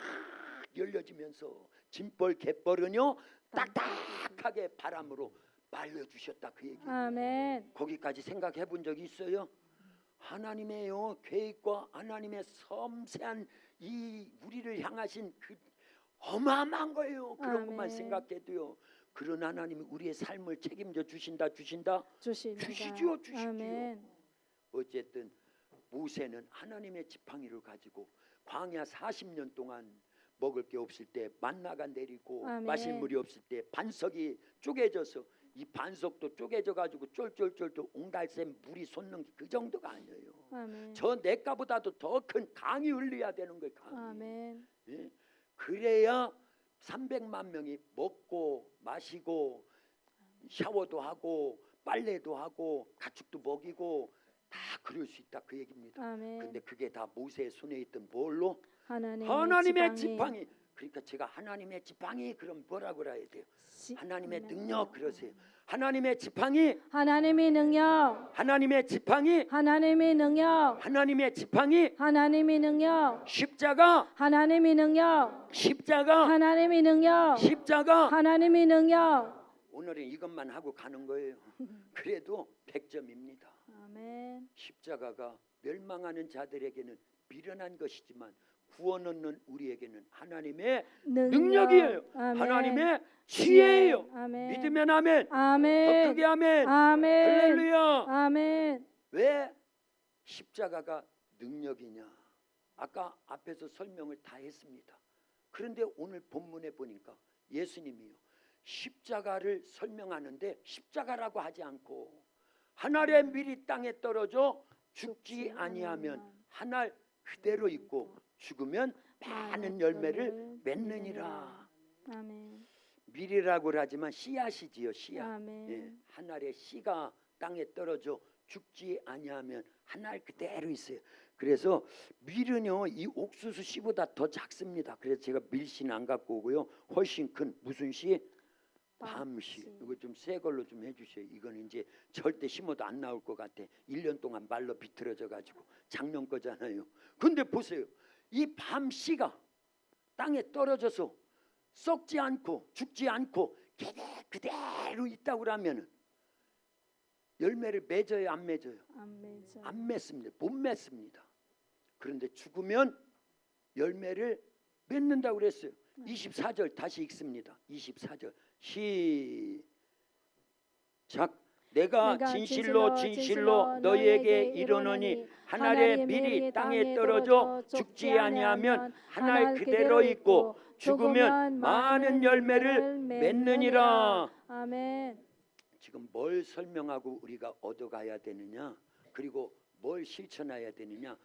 열려지면서 짐벌 갯벌은요 딱딱하게 바람으로 말려주셨다 그 얘기예요. 아멘. 거기까지 생각해 본 적이 있어요? 하나님의요 계획과 하나님의 섬세한 이 우리를 향하신 그 어마어마한 거예요. 그런 것만 아멘. 생각해도요. 그런 하나님이 우리의 삶을 책임져 주신다. 주십니다. 주시지요. 아멘. 어쨌든 모세는 하나님의 지팡이를 가지고 광야 40년 동안 먹을 게 없을 때 만나가 내리고 아멘. 마실 물이 없을 때 반석이 쪼개져서 이 반석도 쪼개져 가지고 쫄쫄쫄 옹달샘 물이 솟는 게 그 정도가 아니에요. 아멘. 저 냇가보다도 더 큰 강이 흘려야 되는 거예요. 강이. 아멘. 예? 그래야 300만 명이 먹고 마시고 샤워도 하고 빨래도 하고 가축도 먹이고 다 그럴 수 있다 그 얘기입니다. 아멘. 근데 그게 다 모세의 손에 있던 뭘로? 하나님의, 하나님의 지팡이. 그러니까 제가 하나님의 지팡이 그럼 뭐라고 그래야 돼요? 하나님의 능력 그러세요. 하나님의 지팡이, 하나님의 능력, 하나님의 지팡이, 하나님의 능력, 하나님의 지팡이, 하나님의 능력, 십자가, 하나님의 능력, 십자가, 하나님의 능력, 십자가. 하나님의 능력. 오늘은 이것만 하고 가는 거예요. 그래도 100점입니다. 아멘. 십자가가 멸망하는 자들에게는 미련한 것이지만 구원 얻는 우리에게는 하나님의 능력이에요. 아멘. 하나님의 지혜예요. 아멘. 믿으면 아멘. 아멘. 더 크게 아멘. 아멘. 할렐루야. 아멘. 왜 십자가가 능력이냐? 아까 앞에서 설명을 다 했습니다. 그런데 오늘 본문에 보니까 예수님이요 십자가를 설명하는데 십자가라고 하지 않고 하늘의 밀이 땅에 떨어져 죽지 아니하면 하늘 그대로 있고 죽으면 많은 열매를 맺느니라. 아멘. 밀이라고 하지만 씨앗이지요. 씨앗. 아멘. 예, 하늘의 씨가 땅에 떨어져 죽지 아니하면 하늘 그대로 있어요. 그래서 밀은요 이 옥수수 씨보다 더 작습니다. 그래서 제가 밀씨는 안 갖고 오고요. 훨씬 큰 무슨 씨? 밤씨. 이거 좀 새 걸로 좀 해주세요. 이건 이제 절대 심어도 안 나올 것 같아. 1년 동안 말로 비틀어져 가지고 작년 거잖아요. 근데 보세요. 이 밤씨가 땅에 떨어져서 썩지 않고 죽지 않고 그대로 있다고 하면은 열매를 맺어요, 안 맺어요? 아멘. 안 맺습니다. 못 맺습니다. 그런데 죽으면 열매를 맺는다고 그랬어요. 24절 다시 읽습니다. 24절 시작. 내가 진실로 진실로 너희에게 이르노니 하늘의 밀이 땅에 떨어져 죽지 아니하면 하늘 그대로 있고 죽으면 많은 열매를 맺느니라. 아멘. 지금 뭘 설명하고 우리가 얻어가야 되느냐, 그리고 뭘 실천해야 되느냐,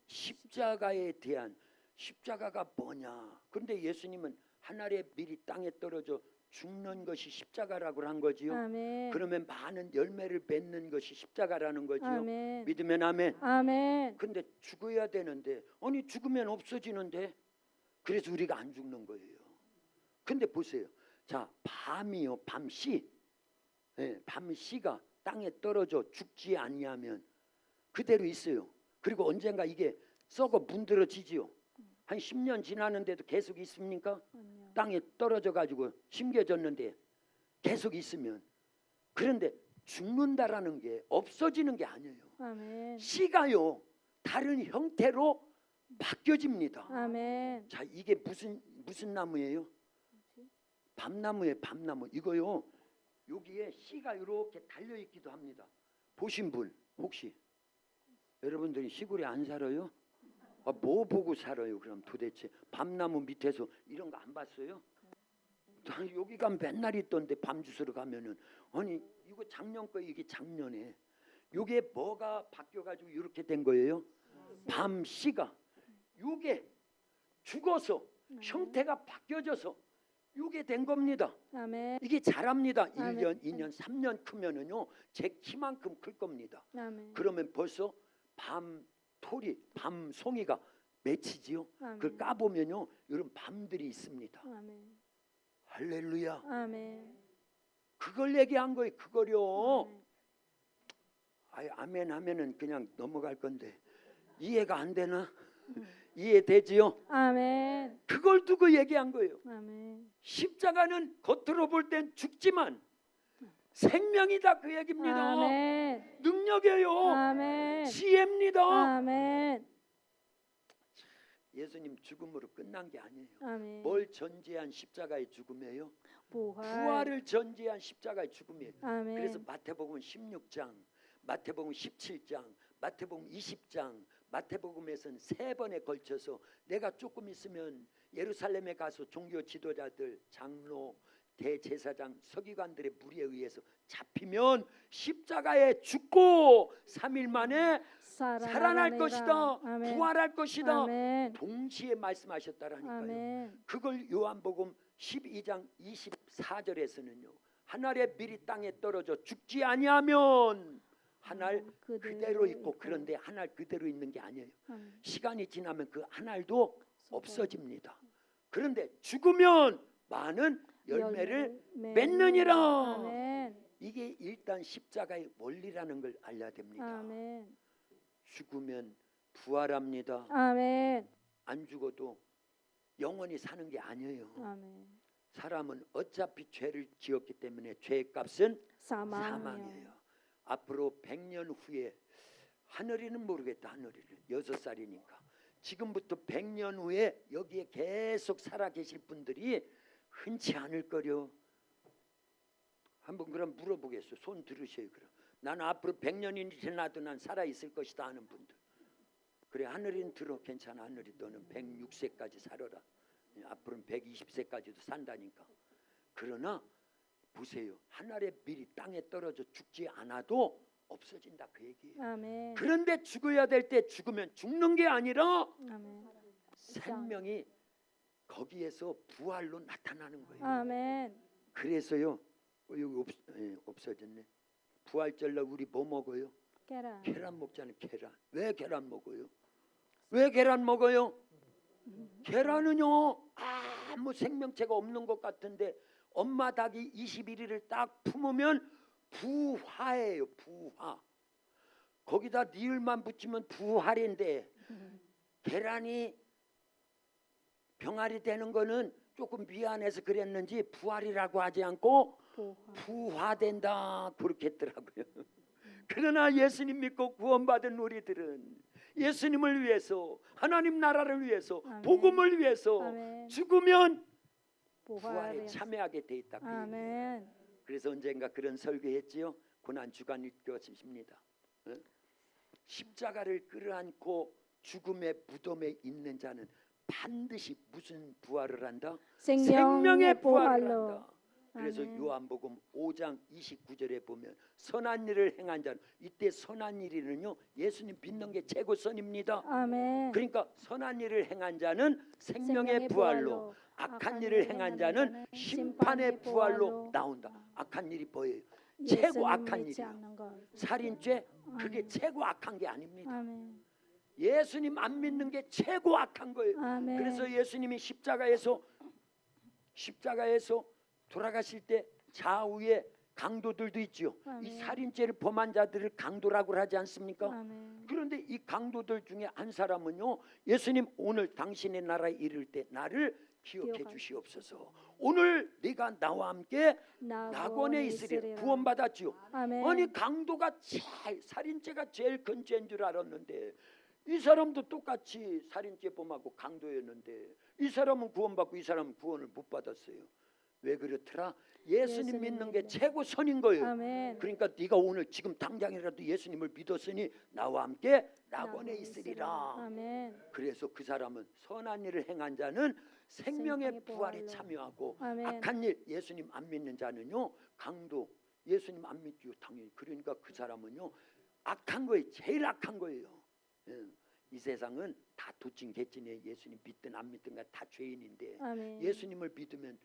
십자가에 대한 십자가가 뭐냐. 그런데 예수님은 하늘의 밀이 땅에 떨어져 죽는 것이 십자가라고 한 거지요. 아멘. 그러면 많은 열매를 맺는 것이 십자가라는 거지요. 아멘. 믿으면 아멘. 아멘. 근데 죽어야 되는데 아니 죽으면 없어지는데 그래서 우리가 안 죽는 거예요. 근데 보세요. 자, 밤이요, 밤씨. 예, 밤씨가 땅에 떨어져 죽지 아니하면 그대로 있어요. 그리고 언젠가 이게 썩어 문드러지지요. 한 10년 지났는데도 계속 있습니까? 아니요. 땅에 떨어져 가지고 심겨졌는데 계속 있으면. 그런데 죽는다라는 게 없어지는 게 아니에요. 아멘. 씨가요 다른 형태로 바뀌어집니다. 아멘. 자, 이게 무슨 나무예요? 밤나무예요. 밤나무. 이거요 여기에 씨가 이렇게 달려 있기도 합니다. 보신 분 혹시 여러분들이 시골에 안 살아요? 뭐 보고 살아요? 그럼 도대체 밤나무 밑에서 이런 거 안 봤어요? 여기가 맨날 있던데 밤 주스러 가면은 아니 이거 작년 거 이게 작년에 요게 뭐가 바뀌어가지고 이렇게 된 거예요? 밤씨가 요게 죽어서 형태가 바뀌어져서 요게 된 겁니다. 아멘. 이게 자랍니다. 아멘. 1년, 2년, 3년 크면은요 제 키만큼 클 겁니다. 아멘. 그러면 벌써 밤토리, 밤송이가 맺히지요. 아멘. 그걸 까보면요 이런 밤들이 있습니다. 아멘. 할렐루야. 아멘. 그걸 얘기한 거예요. 그거요. 아멘. 아이, 아멘 하면은 그냥 넘어갈 건데 이해가 안 되나? 이해되지요? 아멘. 그걸 두고 얘기한 거예요. 아멘. 십자가는 겉으로 볼 땐 죽지만 생명이다 그 얘기입니다. 아멘. 능력이에요. 아멘. 지혜입니다. 아멘. 예수님 죽음으로 끝난 게 아니에요. 아멘. 뭘 전제한 십자가의 죽음이에요? 부활. 부활을 전제한 십자가의 죽음이에요. 아멘. 그래서 마태복음 16장, 마태복음 17장, 마태복음 20장, 마태복음에서는 3번에 걸쳐서 내가 조금 있으면 예루살렘에 가서 종교 지도자들, 장로, 대제사장, 서기관들의 무리에 의해서 잡히면 십자가에 죽고 3일 만에 살아날 것이다. 아멘. 부활할 것이다. 아멘. 동시에 말씀하셨다라니까요. 아멘. 그걸 요한복음 12장 24절에서는요. 한 알의 밀이 땅에 떨어져 죽지 아니하면 한 알 그대로 있고, 그런데 한 알 그대로 있는 게 아니에요. 아멘. 시간이 지나면 그 한 알도 없어집니다. 그런데 죽으면 많은 열매를 맺느니라. 아멘. 이게 일단 십자가의 원리라는 걸 알려야 됩니다. 아멘. 죽으면 부활합니다. 아멘. 안 죽어도 영원히 사는 게 아니에요. 아멘. 사람은 어차피 죄를 지었기 때문에 죄의 값은 사망이요. 사망이에요. 앞으로 100년 후에, 하늘이는 모르겠다. 하늘이는 6살이니까 지금부터 100년 후에 여기에 계속 살아 계실 분들이 흔치 않을 거려. 한번 그럼 물어보겠어. 손 들으세요. 그럼 나는 앞으로 100년이 지나도 난 살아 있을 것이다 하는 분들. 그래, 하늘이는 들어. 괜찮아. 하늘이 너는 106세까지 살아라. 앞으로는 120세까지도 산다니까. 그러나 보세요. 하늘의 밀이 땅에 떨어져 죽지 않아도 없어진다, 그 얘기예요. 아멘. 그런데 죽어야 될 때 죽으면 죽는 게 아니라 아멘. 생명이 거기에서 부활로 나타나는 거예요. 아멘. 그래서요. 여기 없어졌네. 부활절날 우리 뭐 먹어요? 계란. 계란 먹잖아요. 계란. 왜 계란 먹어요? 왜 계란 먹어요? 계란은요 아무 생명체가 없는 것 같은데 엄마 닭이 21일을 딱 품으면 부화예요. 부화. 거기다 니을만 붙이면 부활인데 계란이 병아리 되는 거는 조금 미안해서 그랬는지 부활이라고 하지 않고 부화된다 그렇게 했더라고요. 그러나 예수님 믿고 구원받은 우리들은 예수님을 위해서, 하나님 나라를 위해서, 아멘. 복음을 위해서 아멘. 죽으면 부활에 부활에 참여하게 돼 있다. 아멘. 그래서 언젠가 그런 설교했지요. 고난 주간 읽어주십니다. 십자가를 끌어안고 죽음의 무덤에 있는 자는 반드시 무슨 부활을 한다? 생명의 부활을 부활로. 한다. 그래서 아멘. 요한복음 5장 29절에 보면 선한 일을 행한 자는, 이때 선한 일이는요 예수님 믿는 게 최고 선입니다. 아멘. 그러니까 선한 일을 행한 자는 생명의 부활로, 악한 일을 행한 자는 심판의 부활로 나온다. 악한 일이 뭐예요? 최고 악한 일이에요. 살인죄, 그게 최고 악한 게 아닙니다. 아멘. 예수님 안 믿는 게 최고 악한 거예요. 아멘. 그래서 예수님이 십자가에서 돌아가실 때 좌우에 강도들도 있지요. 아멘. 이 살인죄를 범한 자들을 강도라고 하지 않습니까? 아멘. 그런데 이 강도들 중에 한 사람은요, 예수님 오늘 당신의 나라에 이를 때 나를 기억해 주시옵소서. 오늘 네가 나와 함께 낙원에 있으리라. 구원받았지요. 아멘. 아니 강도가 살인죄가 제일 큰 죄인 줄 알았는데 이 사람도 똑같이 살인죄 범하고 강도였는데 이 사람은 구원받고 이 사람은 구원을 못 받았어요. 왜 그렇더라? 예수님 믿는 게 최고 선인 거예요. 아멘. 그러니까 네가 오늘 지금 당장이라도 예수님을 믿었으니 나와 함께 낙원에 있으리라. 아멘. 그래서 그 사람은 선한 일을 행한 자는 생명의 부활에 참여하고, 아멘. 악한 일, 예수님 안 믿는 자는요 강도, 예수님 안 믿죠 당연히. 그러니까 그 사람은요 악한 거예요. 제일 악한 거예요. 이 세상은 다 도찐개찐에 예수님 믿든 안 믿든 다 죄인인데 아멘. 예수님을 믿으면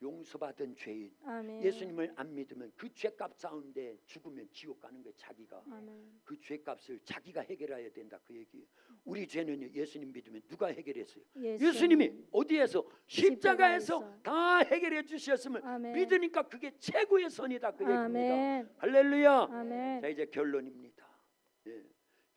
용서받은 죄인, 아멘. 예수님을 안 믿으면 그 죄값 싸운데 죽으면 지옥 가는 거예요. 자기가 아멘. 그 죄값을 자기가 해결해야 된다 그 얘기예요. 우리 죄는요 예수님 믿으면 누가 해결했어요? 예수님이 어디에서? 십자가에서 다 해결해 주셨으면 아멘. 믿으니까 그게 최고의 선이다 그 얘기입니다. 아멘. 할렐루야. 아멘. 자 이제 결론입니다.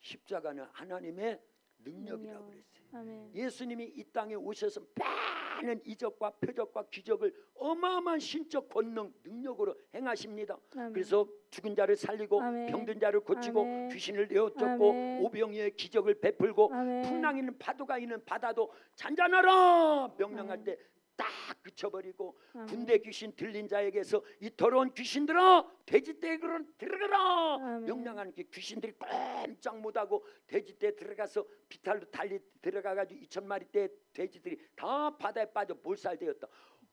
십자가는 하나님의 능력이라고 그랬어요. 아멘. 예수님이 이 땅에 오셔서 많은 이적과 표적과 기적을 어마어마한 신적 권능쫓고 행하십니다. 아멘. 그래서 죽은 자를 살리고 아멘. 병든 자를 고치고 아멘. 귀신을 내어쫓고 아멘. 오병이의 기적을 베풀고 아멘. 풍랑 있는 파도가 있는 바다도 잔잔하라 명령할 아멘. 때 딱 그쳐버리고 아멘. 군대 귀신 들린 자에게서 이 더러운 귀신들아 돼지떼로 들어가라 아멘. 명령하는 게 귀신들이 꼼짝 못하고 돼지떼 들어가서 비탈로 달리 들어가가지고 2,000마리 떼 돼지들이 다 바다에 빠져 몰살되었다.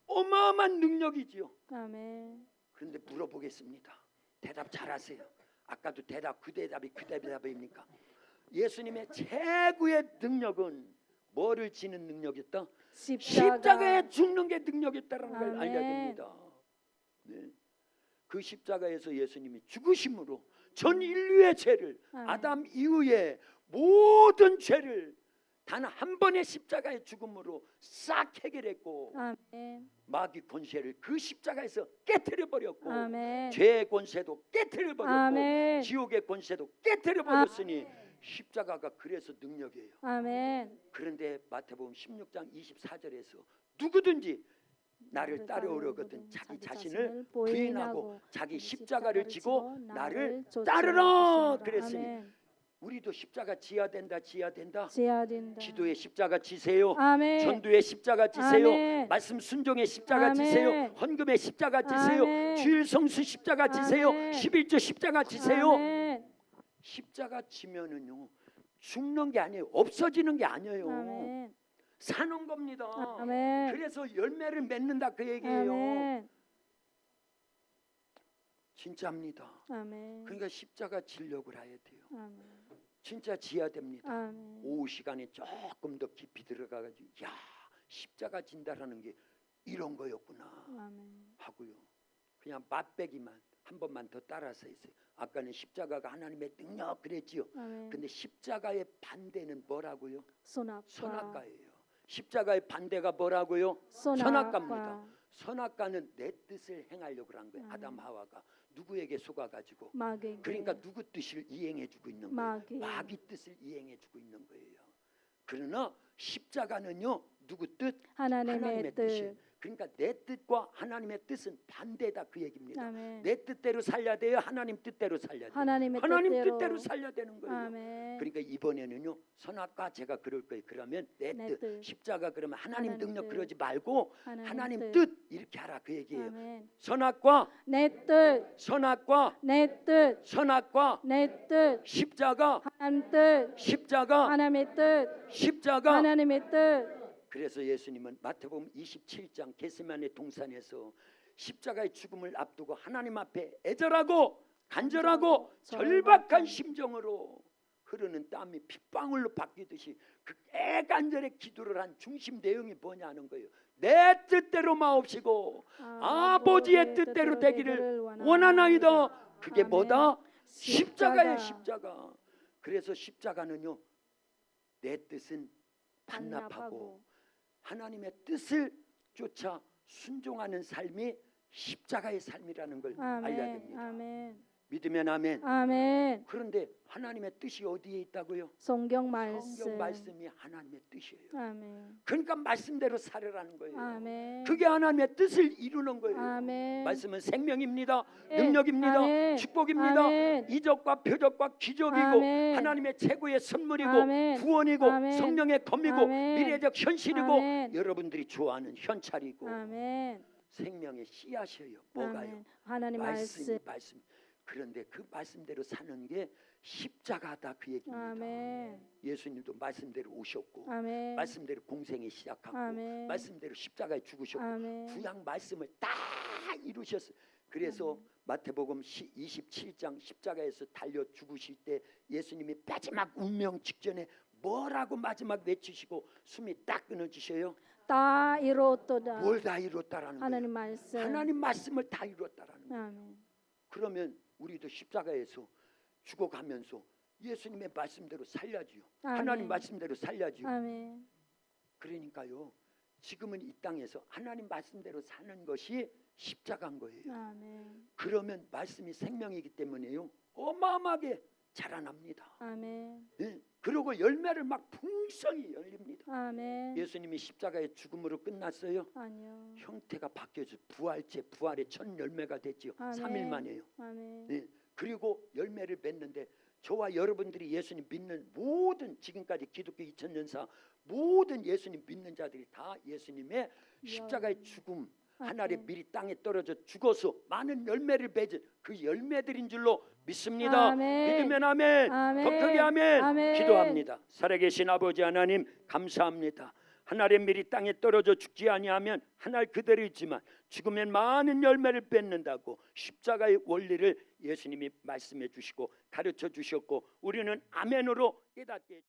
어마어마한 능력이지요. 아멘. 그런데 물어보겠습니다. 대답 잘하세요. 아까도 대답 그 대답입니까? 예수님의 최고의 능력은 뭐를 지는 능력이 있다? 십자가. 십자가에 죽는 게 능력이 있다는 걸 아멘. 알게 됩니다. 네. 그 십자가에서 예수님이 죽으심으로 전 인류의 죄를 아멘. 아담 이후에 모든 죄를 단 한 번의 십자가의 죽음으로 싹 해결했고 아멘. 마귀 권세를 그 십자가에서 깨뜨려 버렸고 아멘. 죄의 권세도 깨뜨려 버렸고 아멘. 지옥의 권세도 깨뜨려 버렸으니 십자가가 그래서 능력이에요. 아멘. 그런데 마태복음 16장 24절에서 누구든지 나를 따라오려거든 자기 자신을 부인하고 자기 십자가를 지고 나를 따르라 그랬으니 아멘. 우리도 십자가 지어야 된다. 지어야 된다. 기도의 십자가 지세요. 아멘. 전도의 십자가 지세요. 아멘. 말씀 순종의 십자가 아멘. 지세요. 헌금의 십자가 지세요. 아멘. 주일 성수 십자가 지세요. 아멘. 11조 십자가 지세요. 아멘. 십자가 지면은요 죽는 게 아니에요. 없어지는 게 아니에요. 아멘. 사는 겁니다. 아멘. 그래서 열매를 맺는다 그 얘기예요. 아멘. 진짜입니다. 아멘. 그러니까 십자가 지려고 해야 돼요. 아멘. 진짜 지어야 됩니다. 아멘. 오후 시간에 조금 더 깊이 들어가가지고 야 십자가 진다라는 게 이런 거였구나 아멘. 하고요. 그냥 맛배기만 한 번만 더 따라서 했어요. 아까는 십자가가 하나님의 능력 그랬지요. 아멘. 근데 십자가의 반대는 뭐라고요? 선악과. 선악과예요. 십자가의 반대가 뭐라고요? 선악과입니다. 선악과는 내 뜻을 행하려고 한 거예요. 아담 하와가 누구에게 속아가지고 마귀에게. 그러니까 누구 뜻을 이행해주고 있는 거예요. 마귀 뜻을 이행해주고 있는 거예요. 그러나 십자가는요 누구 뜻? 하나님의 뜻. 그러니까 내 뜻과 하나님의 뜻은 반대다 그 얘기입니다. 아멘. 내 뜻대로 살려야 돼요. 하나님 뜻대로 살려야 돼요. 하나님 뜻대로 살려야 되는 거예요. 아멘. 그러니까 이번에는요 선악과 제가 그럴 거예요. 그러면 내 내 뜻. 뜻. 십자가 그러면 하나님 하나님 능력 뜻. 그러지 말고 하나님 뜻 이렇게 하라 그 얘기예요. 아멘. 선악과 내 뜻. 선악과 내 뜻. 선악과 내 뜻. 십자가 하나님 뜻. 십자가 하나님의 뜻. 십자가. 하나님의 뜻. 그래서 예수님은 마태복음 27장 겟세마네 동산에서 십자가의 죽음을 앞두고 하나님 앞에 애절하고 간절하고 절박한 심정으로 흐르는 땀이 핏방울로 바뀌듯이 그 애간절의 기도를 한 중심 내용이 뭐냐는 거예요. 내 뜻대로 마옵시고 아버지의 뜻대로 되기를 원하나이다. 그게 뭐다? 십자가의 십자가. 그래서 십자가는요 내 뜻은 반납하고 하나님의 뜻을 쫓아 순종하는 삶이 십자가의 삶이라는 걸 알려야 됩니다. 아멘. 믿으면 아멘. 아멘. 그런데 하나님의 뜻이 어디에 있다고요? 성경 말씀. 성경 말씀이 하나님의 뜻이에요. 아멘. 그러니까 말씀대로 살으라는 거예요. 아멘. 그게 하나님의 뜻을 이루는 거예요. 아멘. 말씀은 생명입니다. 아멘. 능력입니다. 아멘. 축복입니다. 아멘. 이적과 표적과 기적이고 아멘. 하나님의 최고의 선물이고 아멘. 구원이고 아멘. 성령의 검이고 아멘. 미래적 현실이고 아멘. 여러분들이 좋아하는 현찰이고 아멘. 생명의 씨앗이에요. 뭐가요? 아멘. 하나님 말씀. 말씀. 그런데 그 말씀대로 사는 게 십자가다 그 얘기입니다. 아멘. 예수님도 말씀대로 오셨고 아멘. 말씀대로 공생이 시작하고 아멘. 말씀대로 십자가에 죽으셨고 아멘. 구약 말씀을 다 이루셨어요. 그래서 마태복음 27장 십자가에서 달려 죽으실 때 예수님이 마지막 운명 직전에 뭐라고 마지막 외치시고 숨이 딱 끊어지셔요. 다 이뤘도다. 뭘 다 이뤘다라는 하나님 거예요. 말씀. 하나님 말씀을 다 이뤘다라는 거예요. 아멘. 그러면 우리도 십자가에서 죽어가면서 예수님의 말씀대로 살려지요. 아멘. 하나님 말씀대로 살려지요. 아멘. 그러니까요. 지금은 이 땅에서 하나님 말씀대로 사는 것이 십자가인 거예요. 아멘. 그러면 말씀이 생명이기 때문에요. 어마어마하게 자라납니다. 아멘. 네? 그리고 열매를 막 풍성히 열립니다. 아멘. 예수님이 십자가의 죽음으로 끝났어요. 아니요. 형태가 바뀌어서 부활의 첫 열매가 됐지요. 아멘. 3일 만에요. 아멘. 네. 그리고 열매를 맺는데 저와 여러분들이 예수님 믿는 모든 지금까지 기독교 2000년사 모든 예수님 믿는 자들이 다 예수님의 십자가의 죽음 하나를 미리 땅에 떨어져 죽어서 많은 열매를 맺은 그 열매들인 줄로 믿습니다. 아멘. 믿으면 아멘. 아멘. 더 크게 아멘. 아멘. 기도합니다. 살아계신 아버지 하나님 감사합니다. 하나의 밀이 땅에 떨어져 죽지 아니하면 하늘 그대로 있지만 죽으면 많은 열매를 맺는다고 십자가의 원리를 예수님이 말씀해 주시고 가르쳐 주셨고 우리는 아멘으로 깨닫게